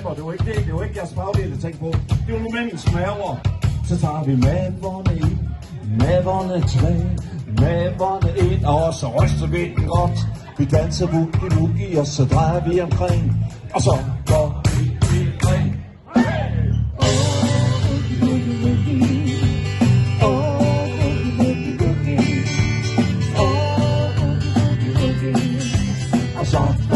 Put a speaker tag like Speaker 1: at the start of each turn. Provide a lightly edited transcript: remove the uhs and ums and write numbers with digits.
Speaker 1: smaver. Det var ikke det. Det var ikke jeres bagdel, jeg tænkte på. Det var nu mændens smaver. Så tager vi maverne ind, maverne 3, maverne ind, og så ryster vi den godt. Vi danser boogie-woogie, og så drejer vi omkring, og så går vi i ring. Og så